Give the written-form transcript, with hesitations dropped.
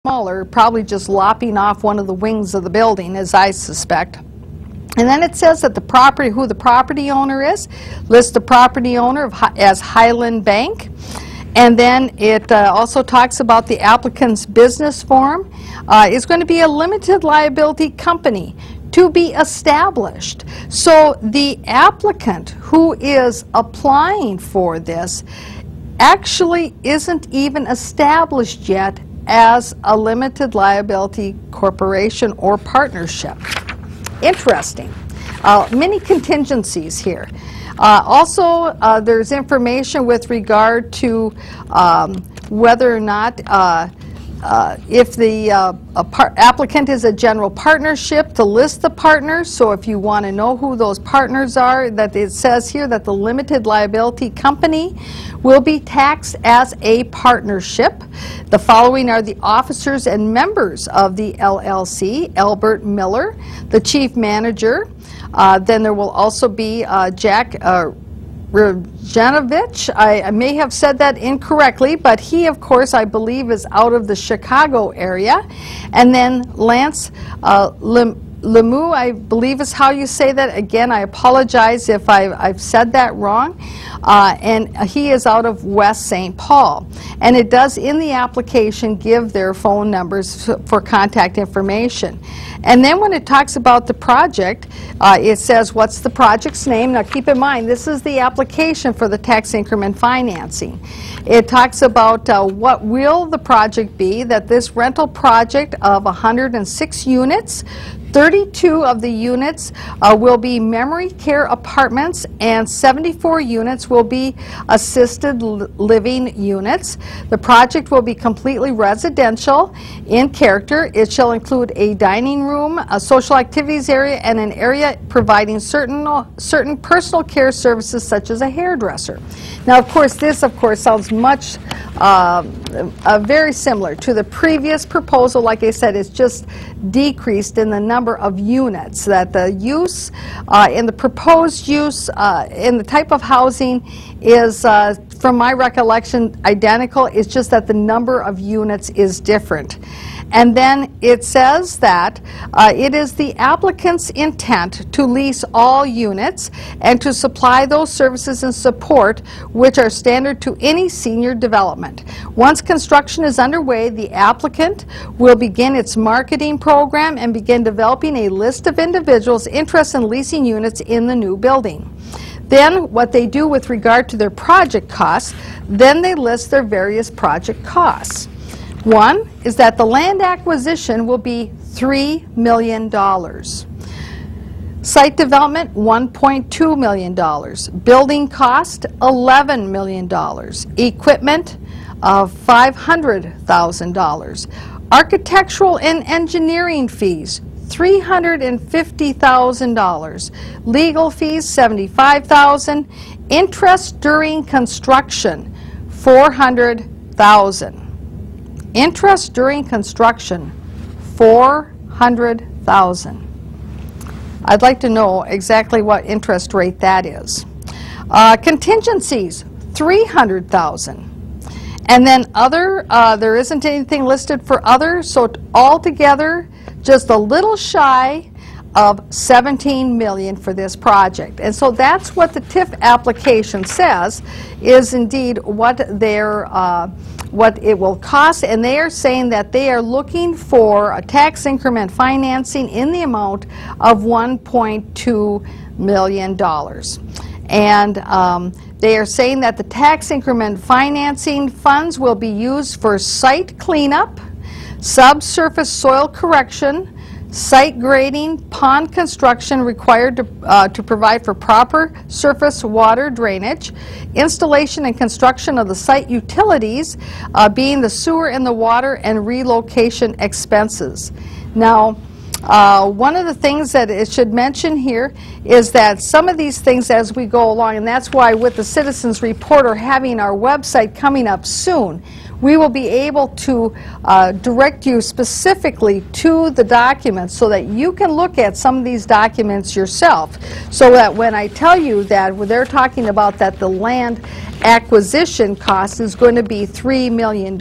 smaller, probably just lopping off one of the wings of the building, as I suspect. And then it says that the property, who the property owner is, lists the property owner as Highland Bank. And then it also talks about the applicant's business form. It's going to be a limited liability company to be established. So the applicant who is applying for this actually isn't even established yet as a limited liability corporation or partnership. Interesting. Many contingencies here. Also, there's information with regard to whether or not if the applicant is a general partnership, to list the partners. So if you want to know who those partners are, that it says here that the limited liability company will be taxed as a partnership. The following are the officers and members of the LLC: Albert Miller, the chief manager. Then there will also be Jack Rajanovich. I may have said that incorrectly, but he, of course, I believe is out of the Chicago area. And then Lance Lemieux, I believe is how you say that. Again, I apologize if I've said that wrong. And he is out of West St. Paul. And it does, in the application, give their phone numbers for contact information. And then when it talks about the project, it says what's the project's name. Now keep in mind, this is the application for the tax increment financing. It talks about what will the project be, that this rental project of 106 units, 32 of the units will be memory care apartments, and 74 units will be assisted living units. The project will be completely residential in character. It shall include a dining room, a social activities area, and an area providing certain personal care services such as a hairdresser. Now, of course, this, sounds much very similar to the previous proposal. Like I said, it's just decreased in the number of units, that the use in the proposed use in the type of housing is, from my recollection, identical. It's just that the number of units is different. And then it says that it is the applicant's intent to lease all units and to supply those services and support which are standard to any senior development. Once construction is underway, the applicant will begin its marketing program and begin developing a list of individuals interested in leasing units in the new building. Then what they do with regard to their project costs, then they list their various project costs. One is that the land acquisition will be $3 million. Site development, $1.2 million. Building cost, $11 million. Equipment of $500,000. Architectural and engineering fees, $350,000. Legal fees, $75,000. Interest during construction, $400,000. Interest during construction, $400,000. I'd like to know exactly what interest rate that is. Contingencies, $300,000. And then other, there isn't anything listed for other, so altogether, just a little shy of $17 million for this project. And so that's what the TIF application says is indeed what what it will cost, and they are saying that they are looking for a tax increment financing in the amount of $1.2 million. And they are saying that the tax increment financing funds will be used for site cleanup, subsurface soil correction, site grading, pond construction required to provide for proper surface water drainage, installation and construction of the site utilities, being the sewer and the water, and relocation expenses. Now, one of the things that it should mention here is that some of these things as we go along, and that's why with the Citizens Reporter having our website coming up soon, we will be able to direct you specifically to the documents so that you can look at some of these documents yourself, so that when I tell you that they're talking about that the land acquisition cost is going to be $3 million,